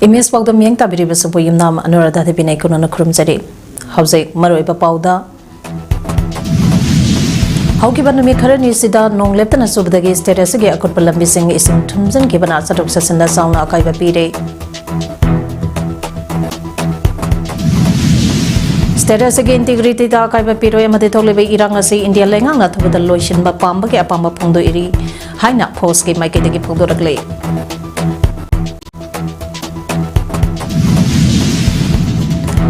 Imes PAODAM yang tabiri besubu yumnam Anuradha Debinai kunana kurumjari. Hauze maroi PAODA. Haukiba numi kharani sida nong leptana subdagi statusgi akut palambising ising thumjan gibana satuk sasinda sauna akaiba pire. Statusgi integrity da akaiba piro yamade tolebe irang asi India lengang na thubada loishin ba pamba ke apamba phongdo iri haina post ke maike degi phongdo ragle.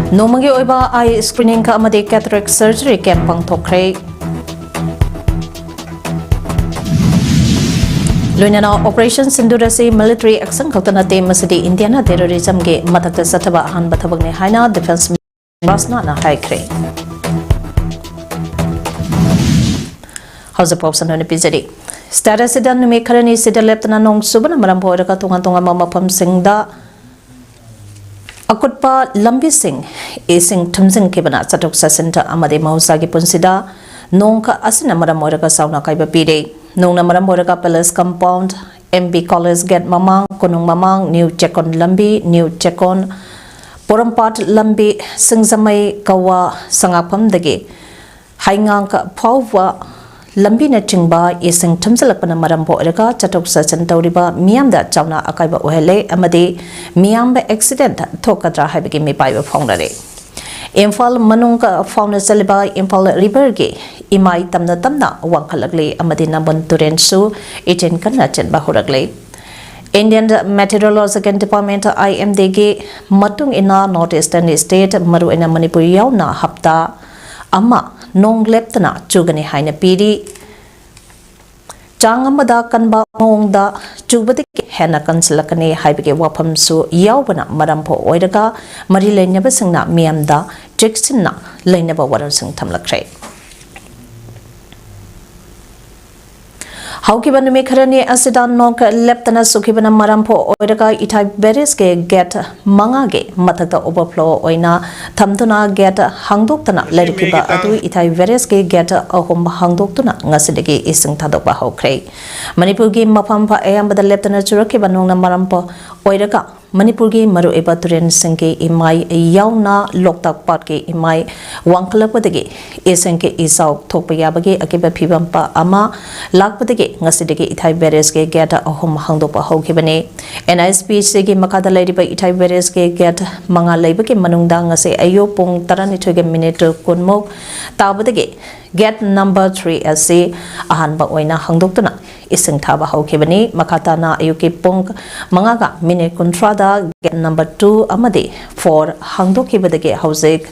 Nomangi oiba eye screening ka amade cataract surgery camp pangthokre. Loinana operation sindurasi military action khautana te masidi Indiana terrorism ge mathakta sathaba han bathabakne haina defense rasna na haikre. House of Popson on episode. Status sidan numi kharani sida leptana nong subana maram boira ka tunga mama pam singda Akutpa lambi sing ising thumsing kibana satuk sasinta amade mausagi punsida nongka asina maram moiraga sauna kaiba pire nongna maram moiraga palace compound MB college gate mamang kunung mamang new chekon lambi new chekon porampat lambi singzamai kawa sangapam dage haingang ka phawwa lambi na chingba ising thumsalakpana maram boiraga chatuk sasan tawriba miyamda chawna akaiba ohele amade miyamba accident thokadra haibagi mi paiba phongnare Imphal manungka fauna saliba Imphal river ge imai tamna wangkhalagle amade nambon turensu ejen kanna chen bahuragle Indian Meteorological Department IMD ge matung ina northeastern state maru ina Manipur yauna hapta ama nong leptana chugani haina piri changamada kanba mongda chubati hena kansalakane haibige wapam su yaubana marampo oiraga mari leinaba singna miamda jexinna leinaba waran sing thamlakre Haukiba numi kharani asida nok leptana sukibana marampo oiraga itai beres ge get manga ge mathakta overflow oina thamduna get hangdoktana lerikiba adu itai beres ge get ahom hangdoktuna ngasidegi ising thadokba hokre Manipur gi mafam pha ayambada leptana churakiba nongna marampo oiraga Manipur gi maru eba turen singke imai yauna loktak pat ke imai wangkhalapodagi isingke isau thokpayabagi akiba phibampa ama lakpodagi ngasidegi ithai beres ke geta ahom hangdopa hokibane NISP segi makada laiba ithai beres ke get manga leibagi manungda ngase ayo pung 12 minute kunmok tabodagi get number 3 ase ahanba oina hangdoktuna ising thaba hokibani makatana ayuki pung mangaga minute kuntrada get number 2 amade 4 hangdokibadagi hausik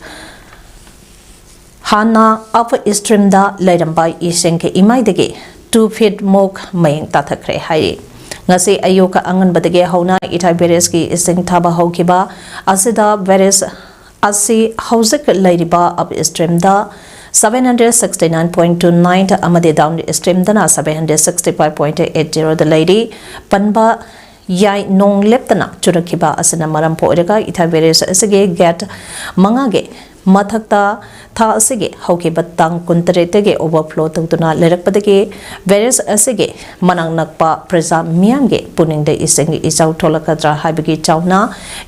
hana upper stream da lairamba isengke imaidagi 2 feet mok mayeng tathakre hai ngase ayoka angan badage hauna ithai beres ki ising thaba hokiba asida beres asi hausik lairiba up stream da 769.29 amade down stream dana 765.80 the lady panba yai nong leptana churakiba asana maram poiraga ithai beres asige get mangage mathakta tha asige hokiba tang kuntaretege overflow tungtuna lerakpadage beres asige manang nakpa preza miamge puningde ising isau tholakadra haibigi chawna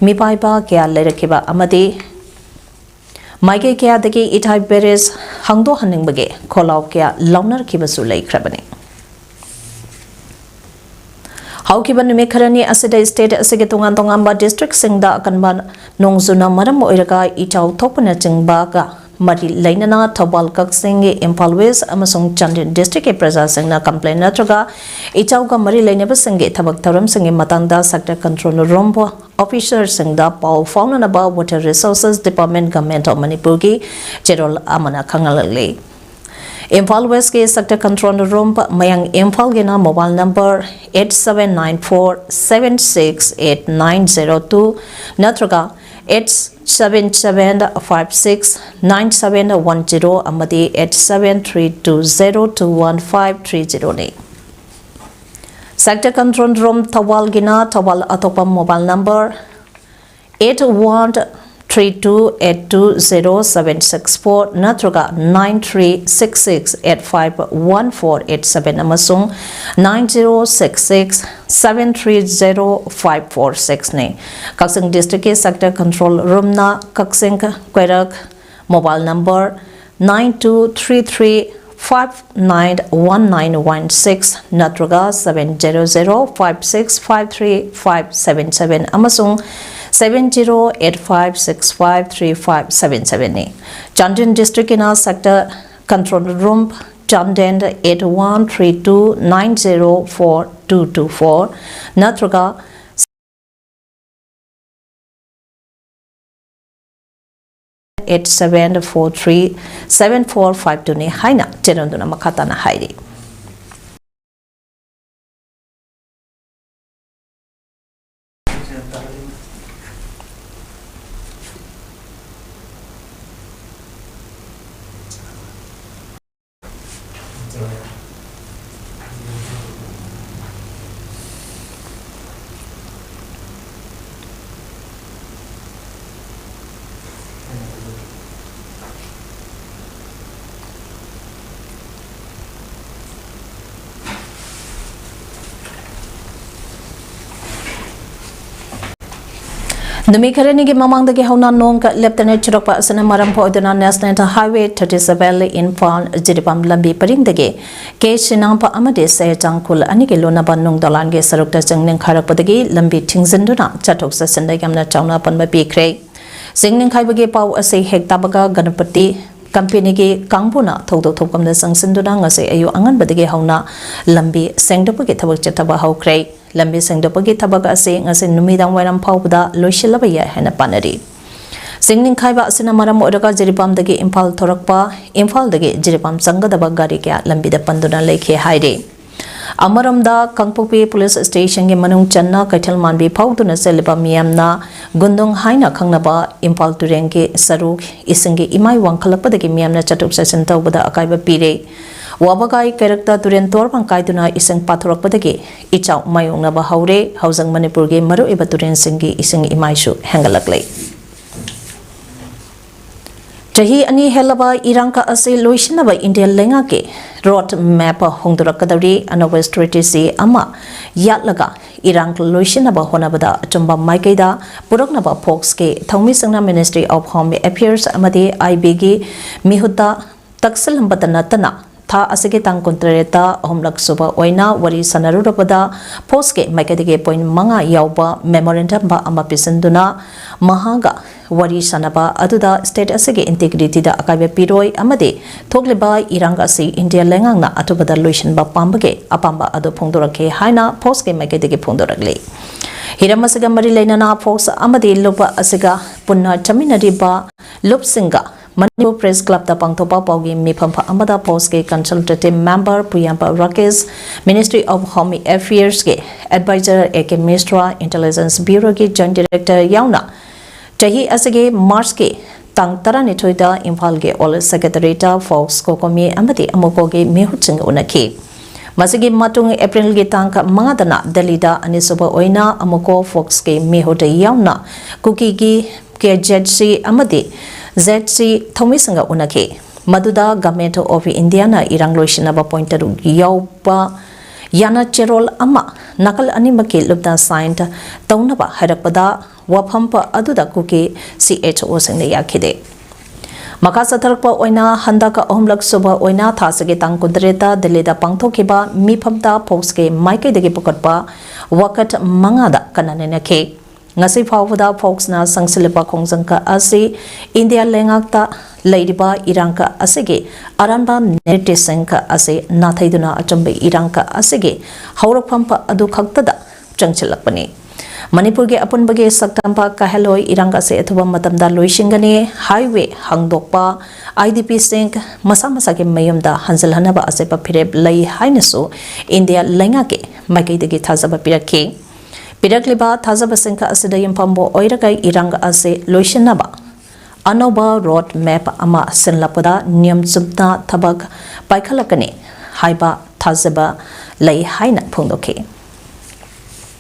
mipaiba kya lerakiba amade Maike kya dagi ithai beres hangdo haningbage kholaw kya launar kibasu laikhrabani Haukiba numi kharani asida state asige tungan ba district singda akanban nongzuna maram oiraga ichau thopana chingba ga mari lainana thobal kaksing Imphal West amasung Chandin district praja singna complain natraga ichau ga mari lainaba singe thabak tharam singe matangda sector control room officer singda paw found about water resources department government of Manipur gi general amana khangalale Imphal West ke sector control room mayang Imphal gena mobile number 8794768902 natraga 877569710 amadi 8732021530 ne sector control room Thawal gina Thawal atopa mobile number 8133 92820764 natraga 9366851487 amasung 9066730546 ne Kaksing district ke sector control room na Kaksing Kwerak mobile number 9233591916 natraga 700565357 amasung 7085653577 ne Chandin district in our sector control room Chandin 8132904224 natraga 87437452 ne haina cheronduna makatana hairi Numi kharani gi mamang dagi hauna nong ka Lieutenant Chirokpa asana maram pho iduna National Highway 37 Infal Jiripam lambi paring dagi ke sinangpa amade se jangkul ani ge lona banung dalan ge sarukta jangning kharak padagi lambi thingzinduna chathok sa sandai gamna chawna panba pikre jingning khai bagi pau ase hekta baga ganapati company gi kangbuna thodo thokamna sangsinduna ngase ayu angan badagi hauna lambi sengdopagi thabak chataba haukre lambi sengdopagi thabak ase ngase numidang wairam phawda loisilaba ya hena panari singning khaiba asina maram oraga jiripam dagi imphal thorakpa imphal dagi jiripam sangadaba gari kya lambi da panduna lekhe haire amaramda kangpopi police station ge manung channa kaithal manbi phawduna seliba miyamna gundong haina khangnaba imphal tureng ge saruk isinge imai wangkhalapa dagi miyamna chatuk session tawbada akaiba pire wabagai karakta turen torbang kaiduna iseng pathorakpadagi ichau mayongna ba haure haujang manipur ge maru eba turen singi iseng imaisu hengalaklei jahi ani helaba irangka ase loisinaba India lenga ke road map hongdurakadari anoba strategy ama yatlaga irang loisinaba honabada chumba maikaida puraknaba fox ke thongmi sangna Ministry of Home Affairs amadi IB ge mihuta taksil hambatana tana tha asige tang kontreta homlak suba oina wari sanarurabada post ke maikadige point manga yauba memorandum ba ama pisanduna mahaga wari sanaba aduda state asige integrity da akaibe piroi amade thogleba iranga se India lengang na atubada loision ba pambage apamba adu phongdorake haina post ke maikadige phongdorakle hiramasiga mari leinana post amade loba asiga punna chaminari ba lupsinga Manipur Press Club da pangthopa paugi miphampa amada post ke consultative member Priyampa Rakesh Ministry of Home Affairs ke advisor AK Mistra Intelligence Bureau ke joint director yauna jahi asage March ke tang tarani thoida Imphal ge all secretary Fox kokomi amadi amoko ge mehuching unaki masigi matung April ge tang mangadana Delhi da anisoba oina amoko Fox ke mehoda yauna kuki gi ke JC amadi ZC Thomisanga unake Maduda Government of India na irang loisinaba pointer yauba yana cherol ama nakal animake lubda signed taunaba harapada waphampa aduda kuki CHO singna yakhide Makasa tharpa oina handaka ohmlak suba oina thasage tang kudreta Delhi da pangthokiba miphamta foxke maike degi pokatpa wakat mangada kananena ke ngasi phawda fox na sangsilpa khongjangka asi India lengakta leidiba irangka asege aranba netesengka ase nathaiduna achambe irangka asege haurakphampa adu khaktada changchilakpani Manipur ge apunbage saktampa kaheloi irangka se athuba matamda loisingani highway hangdokpa IDP sink masa masa ge mayumda hanjalhanaba ase pa phireb lei hainasu India lengake maikaidagi thazaba pirake Pirakliba Thazaba Singha Asidayam Pambo Oiragai Iranga Ase Loishanaba Anoba Road Map Ama Sinlapada Niam Zubna Tabak Baikalakane Haiba Thazaba Lay Haina Pundoke.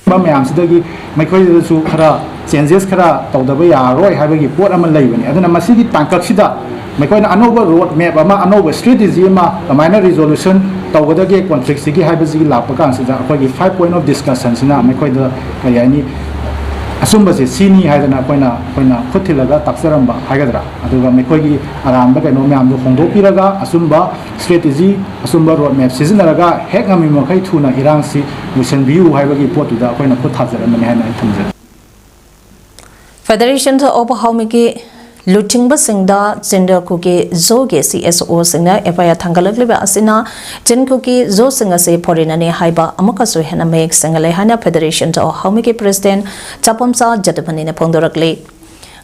Mayam Sidagi, my colleague Khara, changes khara tawdaba yaroi haibagi pot ama leibani aduna masigi tangkaksida maikoina anoba road map ama anoba strategy ama kamaina resolution tawgadage conflict sigi haibaji lakpa kansida akogi 5 point of discussion sina maikoida kayani asumba se sini haidana koina khuthilaga taksaramba haigadra aduga maikogi aramba kaino myam do hongdo piraga asumba strategy asumba road map sizinaraga hek ngami makai thuna irangsi mission view haibagi potuda koina khuthajarana haina thamja Federation of Homiki Luchingba Singda Gender Cookie Zoge CSO Singer Epaya Tangalakliba Asina Jen Cookie Zo Singer Se Porinani Haiba Amakasu Hena Make Singale Hana Federation of Homiki President Chapamsa Jatapanina Pondorakli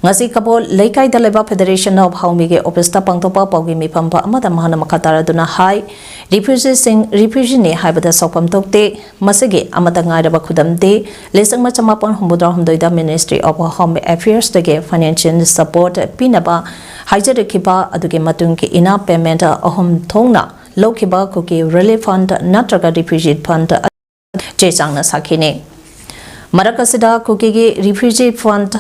Ngasi Kapo Leikai Daleba Federation of Homiki Opesta Pangtopa Pogi Mipampa Amada Mahana Makatara Duna Hai Refugee Ne Haibada Sopam Tokte Masigi Amatangada Bakudam De Lesang Machamapon Humudra Humdoida Ministry of Home Affairs Dege Financial Support Pinaba Hajar Kiba Aduke Matunki Ina Payment Ohum Tongna Lokiba Cookie Relief Fund Natraga Refugee Fund Jesangna Sakine Marakasida Cookie Refugee Fund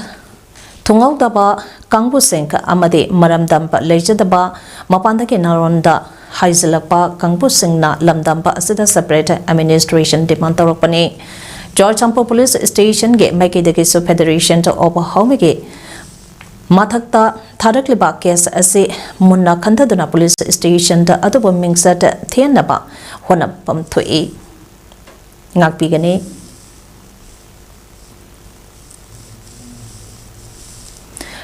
Tungaudaba Kangbu Sink Amade Maramdampa Lejadaba Mapandaki Naronda Haizalapa Kangbu Singna Lamdampa Asida Separate Administration Demand Toropani George Champo Police Station Ge Make the Kiso Federation to Opa Homege Matakta Tarakliba case as a Munna Kantaduna Police Station the other bombing set Tianaba Honapam to E Ngakpigani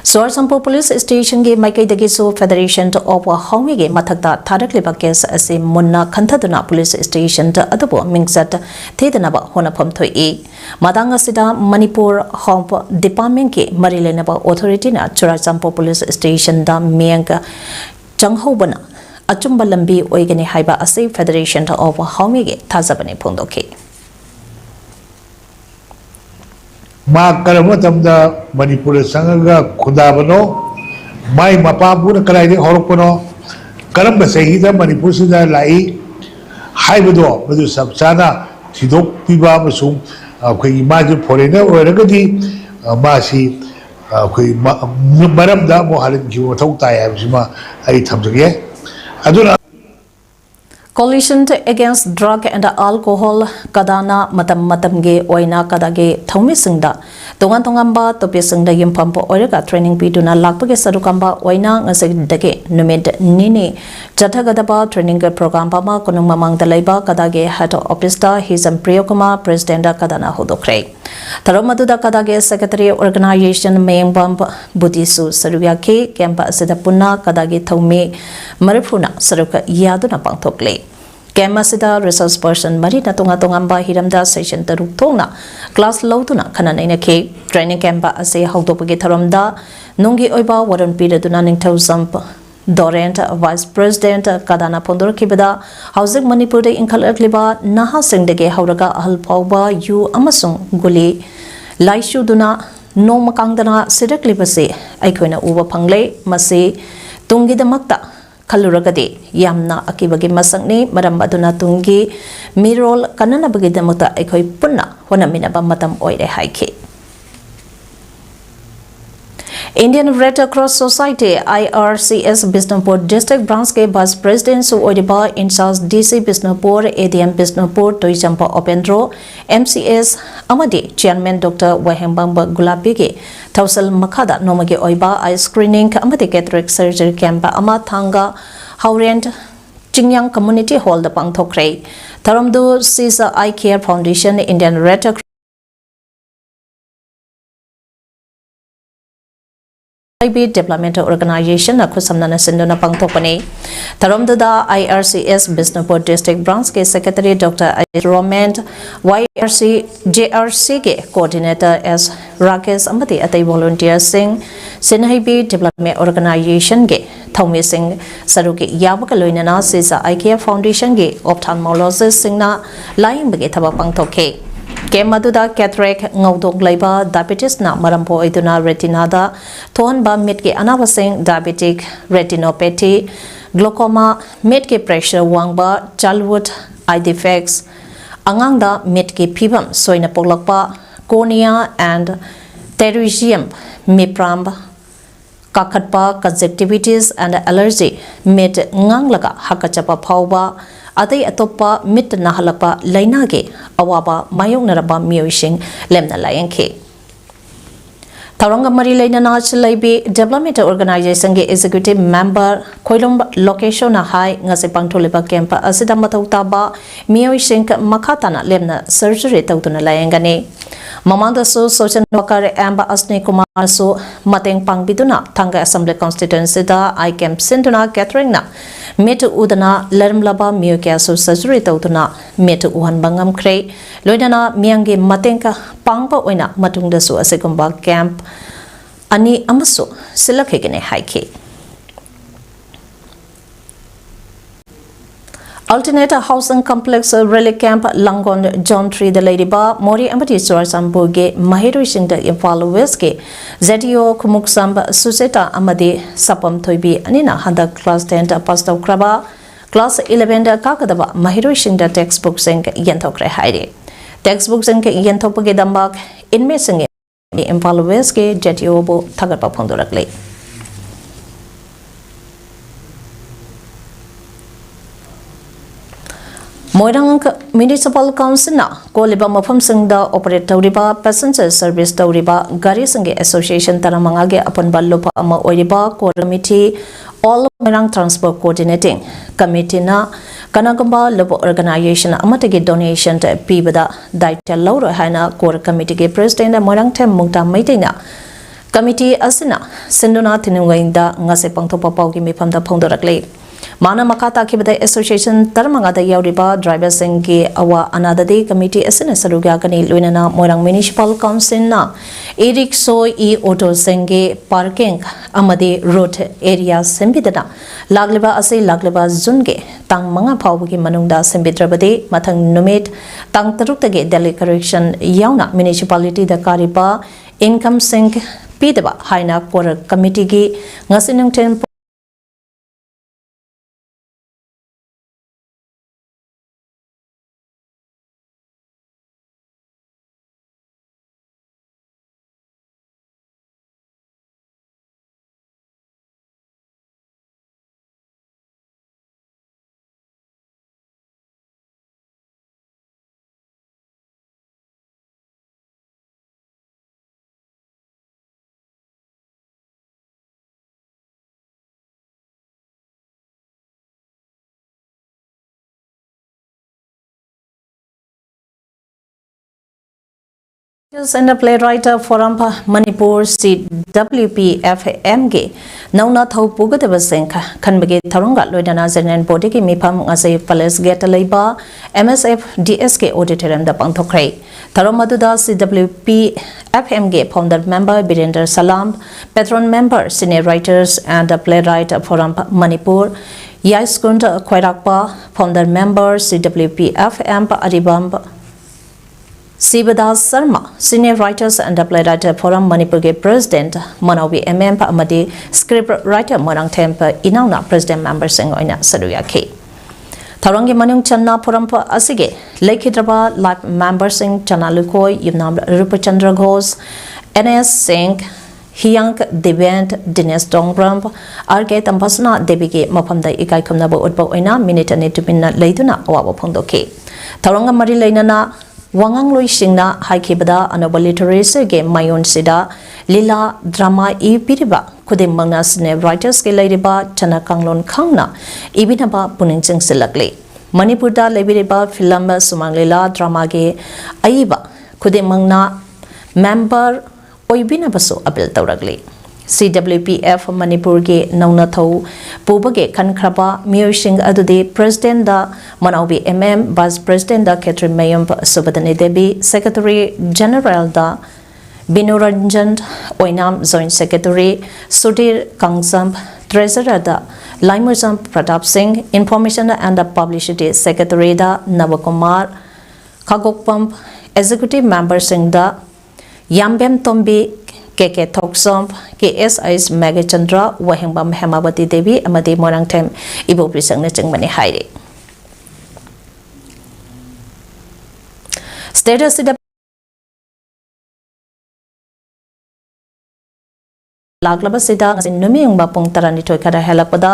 Sorsampo Police Station Ge Makai the Giso Federation to Opa Homige Matakta Tarakliba case as a Munna Kantaduna Police Station to Adobo Mingsat Tedanaba Honapam to E Madanga Sida Manipur Home Department Ke Marilenaba Authority na Churasampo Police Station da Mianga Changhobana Achumba Lambi Oigani Haiba Ase Federation to Opa Homige Tazabane Pondoke Ma karama tamda Manipur sangaga khudabano mai mapapuna kalai horokpono karamba sahida Manipur sida lai haibado madu sabchana thidok piba masung khoi maji foreigner oiragadi masi khoi maramda mo halin ki thau tai habsima ai thamjage aduna Coalition Against Drug and Alcohol Kadana Matamge Oina Kadage Thomi Singda Tongan Tongamba Topisingda Yimpampo Oirega Training Piduna Lakpage Sadukamba Oina Ngasidage Numid Nini Jatagadaba Training Program Pama Kunumamang Dalaiba Kadage Head of Opista Hizam Priyokuma President Kadana Hodokre Taromaduda Kadage Secretary Organization Mayang Bump Budisu Saruyaki Kempa Sidapuna Kadage Thomi Marifuna Saruka Yaduna Pangtokle Kemasida resource person Marina Tonga Tongamba Hiramda Session Taruk Tongna Class Lautuna Kananaina K Training Campa Ase Hautopagi Taramda Nungi Oiba Warren Peter Dunaning Tozamp Dorent Vice President Kadana Pondor Kibada Housing Manipur Inkalakliba Naha Singdege Hauraga Alpauba Yu Amasung Guli Laishu Duna No Makangdana Sidaklibase Aikoina Uba Pangle Masi Tungi the Makta Kaluragade Yamna Akibagi Masangni Marambatuna Tungi Mirol Kanana Bagidamata Ekoi Puna Wanaminaba Matam Oide Haike Indian Red Cross Society IRCS Bisnupur District Branch के Vice President Su Oidiba in charge DC Bisnupur ADM Bisnupur Toichampa Opendro MCS Amadi Chairman Dr. Wahembamba Gulapi के Tausal Makada Nomage Oiba Eye Screening Amadi Cataract Surgery Camp Ama Thanga Haurent Chingyang Community Hall the Pangthokre Taramdu Caesar Eye Care Foundation Indian Red Cross IB Development Organization Akusamnana Sindona Pangtopani Taramdada IRCS Bisnupur District Branch ke Secretary Dr. Roman JRC ke Coordinator S Rakesh Amati Atai Volunteer Singh Sinhaibi Development Organization ke Thomi Singh Saruki Yabakaloinana Sisa IKEA Foundation ke Ophthalmologist Singna Laing Bage Thaba Pangtoke Kemaduda cataract ngaudok laiba diabetes na marampo iduna retina da thon ba mit ke anawasing diabetic retinopathy glaucoma mit ke pressure wangba childhood eye defects angang da mit ke phibam soina poklakpa cornea and pterygium mipram kakhatpa conjunctivitis and allergy mit nganglaga hakachapa phawba adai atopa mit nahalapa lainage awaba mayongnaraba miyosing lemna layengkhe Taranga Mari Lainana Chilaibi Development Organization ge Executive Member Koilom Location na High Ngasipang Toliba Camp Asida Matautaba Mio Shink Makatana Lemna Surgery Tautuna Layangani Mamanda Su Social Worker Amba Asni Kumar Su Mateng Pangbiduna Tanga Assembly Constituency da I Camp Sinduna Catherine na Metu Udana Lermlaba Mio Kasu Surgery Tautuna Metu Uhan Bangam Kre Loidana Miangi Matenka Pangpa Oina Matungda Su Asikumba Camp Ani Amasu Silakegene Haiki Alternate Housing Complex Relic Camp Langon John Tree the Lady Bar Mori Amati Suarsambuge Mahiru Shinda Impalo Weske Zedio Kumuksamba Suseta Amadi Sapam Toibi Anina Handa Class 10 Pastor Kraba Class 11 Kakadaba Mahiru Shinda Textbook Sink Yentokre Haide Textbook Sink Yentopage Dambak Inme Sing Impalo Weske Jetiobo Tagapa Pondorakle Moirang Municipal Council na Koliba Mafam Singda operate Tauriba Passenger Service Tauriba Gari Sange Association Taramangage upon Ballopa Ama Oiriba Core Committee All Moirang Transport Coordinating Committee na Kanagamba Lobo Organization Amatagi Donation to Pibada Daita Laura Hana Core Committee President Moirang Tem Mungta Maitina Committee Asina Sinduna Tinungainda Ngasepang Topapaugi Mipam da Pondorakle Mana Makata Kibada Association Taramangada Yauriba Driver Sengi Awa Another Day Committee Asina Sarugagani Luinana Moirang Municipal Council na Eric So E Auto Sengi Parking Amadi Road Area Sembidana Lagliba Ase Lagliba Zunge Tang Manga Paugi Manunda Sembidrabade Matang Numit Tang Taruktage Delhi Correction Yauna Municipality the Kariba Income Sink Pidaba Haina Kora Committee Gi Ngasinung Ten and a playwright forum Manipur CWPFM ge Nauna Thau Pugataba Senka Kanbage Tarunga Loidana Zenan Bodiki Mipam as a Palace Get Labor MSF DSK Auditorium the Pantokre Taramaduda CWPFM ge founder member Birender Salam patron member senior writers and a playwright forum Manipur Yaiskunda Kwairakpa founder member CWPFM Aribam Sibadas Sarma, Senior Writers and Playwright Forum Manipur President, Manawi MM Amadi, Script Writer Morang Temper, Inauna President Member Sengoina Saduyaki. Tarangi Manung Channa Purampa Asige, Lake Hidraba, Life Member Singh Chanalukoi, Yunam Rupachandra Ghosh, NS Singh, Hyang Devent, Dines Dongramp, RK Tampasna, Debige, Mapamda Ikai Kumnabo Udbo Oina, Minute and Nitupina Laituna, Wawa Pondoke. Taranga Mari Lainana, Wangang Lui Singna, Haikibada, Anoba Literacy Game Mayon Sida, Lila, Drama E. Piriba, Kudim Mangas Ne Writers Geladiba, Chana Kanglon Kangna, Ibinaba Puningsing Silakli. Manipurda Lebiriba, Filamba Sumanglila, Drama Ge, Aiba, Kudim Mangna, Member, Oibinabasu Abil Tauragli. CWPF Manipur ge Nauna Thau Pubage Kankraba Miyosing Adude President da Manawi MM Vice President da Catherine Mayam Subadani Debi Secretary General da Binoranjan Oinam Joint Secretary Sudhir Kangsam Treasurer da Laimuzam Pratap Singh Information and Publicity Secretary da Navakumar Kagokpam Executive Member Singh da Yambem Tombi KK Thoksomp, KSI's Megachandra, Wahingbam Hemabati Devi, Amadi Morang Tem, Ibo Prisang Naching Mani Haide. Status लाग्लबसिदा नुमिंगबा पुंग तरनिथोय खरा हेलकपदा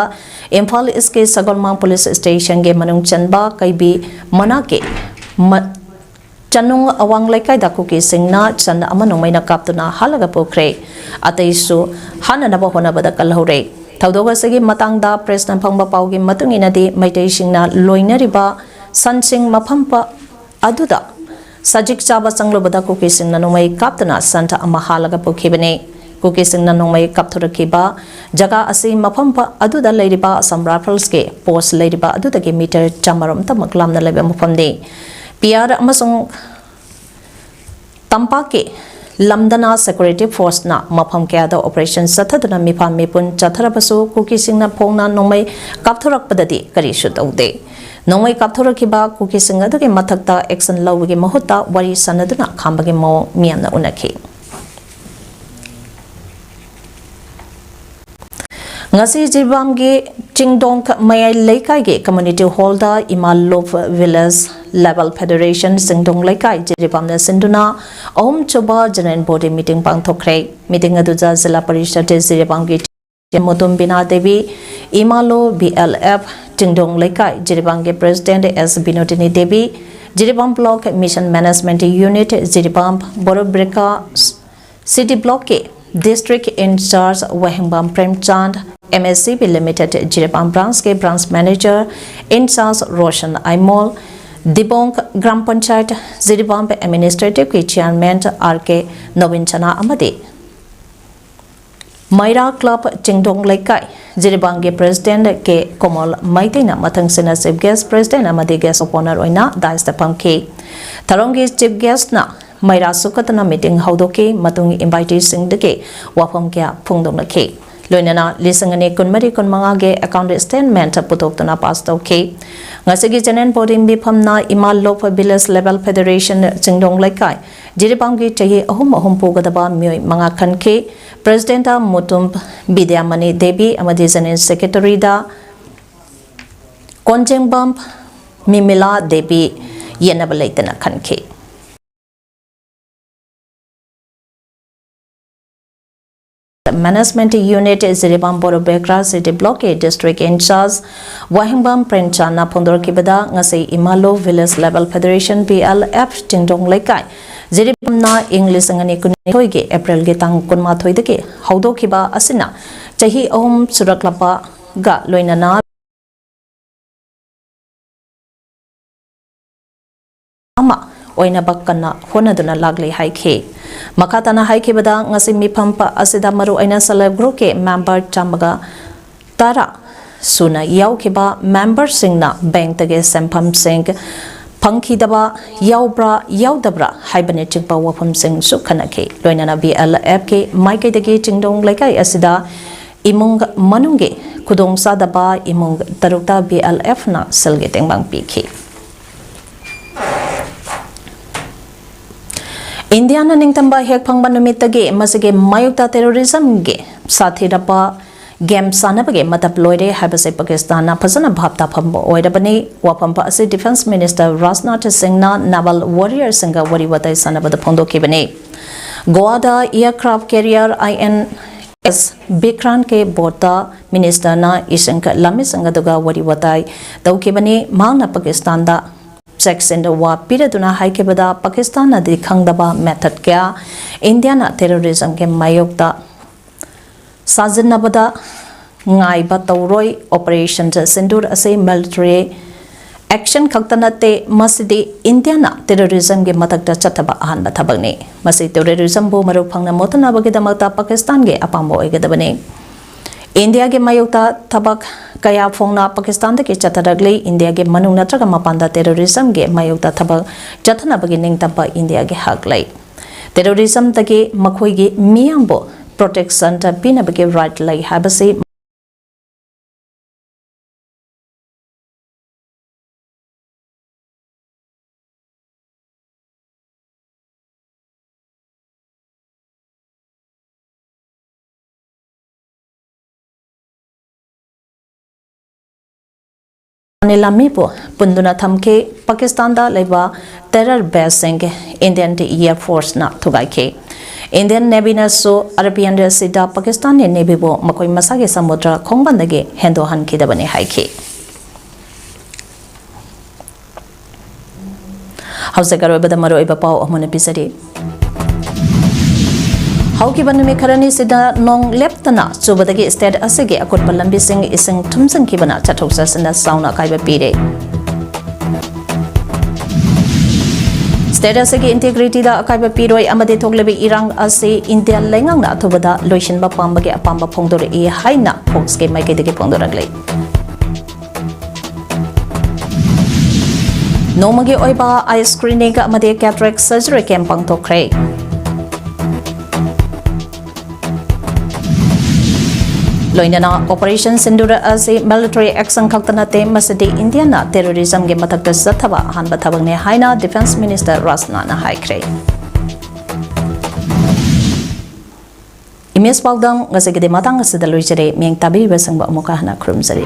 इम्फाल इसके सगोलमा police station के मनुंग चनबा कैबी मना के चनुंग अवांग लेकाय दाकुकी सिंगना चन अमनुमैना काप्तुना हालगा पोखरे अतैसु हाननबा होनबदा कलहौरे थौदोगसगी मतंगदा प्रेसना फंगबा पाउगी मतुंगिनादि मैतैसिंगना लोइनरिबा सनसिंग मफंपा अदुदा सजिक चाबा चंगलोबदा cookie सिंगना नुमै काप्तुना संता अमा हालगा पोखिबने cookie सिंगना नुमै काप्थुरकिबा जगा असि मफंपा अदुदा लैरिबा Assam rifles के पोस्ट लैरिबा अदुदगी मीटर चामरम तमक लामना लैबा मफमदे पियार अमसुंग तंपा के लमदना सिक्योरिटी फोर्स ना मफम क्यादा ऑपरेशन सथदना मिफा मिपुन चथरबसु कुकी सिंगना फोंगना नोंमै काप्थुरकपददि करिसु तौदे नोंमै काप्थुरकिबा कुकी सिंग अदुगे मथक्ता एक्शन लौबगे महुत्ता वरी सनदना खामबगे मो मियामना उनखि ngasi jibam ge chingdong mayai leikai ge community hall da imalov village level federation singdong leikai jibam na sinduna om choba general body meeting pangthokre meeting aduja zilla parishad jibam ge motum bina devi imalo blf chingdong leikai jibam ge president s binodini devi jibam block mission management unit jibam borobreka city block ke district in charge wahingbam premchand MSCB Limited Jiribam branch के branch manager in charge Roshan Aimol Dibong Gram Panchayat Jiribam administrative के chairman RK Novin Chana Amade Maira Club Chingdong Laikai Jiribam के president के Komal Maitina Mathang Sena chief guest president Amade guest of honor oina Daistapam ke Tarongi chief guest na Maira Sukatana meeting haudoke matung invitee sing de ke wafam kya phungdong na ke loinana lisangani kunmari kunmanga ge account statement putoktuna pass tawke ngasigi jenen boarding bi phamna imal lop village level federation chingdong laikai jiripam gi chahi ahum pogadaba myoi manga khanke president mutum bidyamani devi amadi jenen secretary da konjengbam mimila devi yenabalaitana khanke Management Unit Jiribam Borobekra City Block District in charge Wahingbam Prenchana Pondor Kibada Ngasi Imalo Village Level Federation BLF Chingdong Laikai Jiribam na English ngani kunhoige April ge tang kunma thoidege haudo kiba asina chahi ahum suraklapa ga loinana ama oina bakkana honaduna lagle haikhe makatana haikebada ngasi miphampa asida maru aina select group ke member chamaga tara suna yaukeba member singna bank tage sempham sing phangki daba yaubra yaudabra haibane chingpa wafam sing sukhanake loinana blf ke maike dege chingdong laikai asida imung manunge khudong sadaba imung tarukta blf na selge tengbang pikhi India na ningtamba hek phangba numitage masige mayukta terrorism ge sathirapa game sanabage matap loire habase Pakistan na phasana bhapta phambo oirabani wapampa ase defense minister Rajnath Singh na naval warrior singa wari watai sanabada phondo kibane Goa da aircraft carrier INS Bikran ke bota minister na isanka lami singa duga wari watai daukibane mangna Pakistan da section the wa piraduna haikebada Pakistan na di khangdaba method kya India na terrorism ke mayokta sajinabada ngai ba tawroi operation sindur ase military action khaktanate masidi India na terrorism ge matakta chataba ahan ba thabakni masi terrorism bo maru phangna motana bagi damakta Pakistan ge apambo oigedabane India ke mayokta thabak kaya phongna Pakistan ke chataragli India ke manung natraga mapanda terrorism ke mayokta thabak chathana bagi ningtamba India ke haklai terrorism take makhoi ge miyambo protection ta pina bagi right lai habase Nilamipo Punduna Thamke Pakistan da leba terror base sing Indian Air Force na thugai ke Indian Navy na so Arabian sida Pakistan ni Navy bo makoi masage samudra khongbandage hendo han kidabani haiki. Hausa garo bada maro iba pau amuna pisari. Hauki banumi karani sida nong leptana subadagi state asege akut palambi sing ising tumsang kibana chathoksa senda sauna kaiba pire. State asege integrity da kaiba piroi amade thoglebi irang ase India lengang na thobada loishin ba pambage apamba phongdore e haina fox ke maike dege phongdoragle. Nomagi oiba eye screening ka amade cataract surgery camp pangtokre. Loinana Operation Sindura as a military action Kaktanate Masadi Indiana terrorism game Matak Satava Han Batabane Haina Defense Minister Rasnana Haikre. Imes Paldam was a Gidematang as the Luchere, Ming Tabi Vesang Mukahana Krumsari.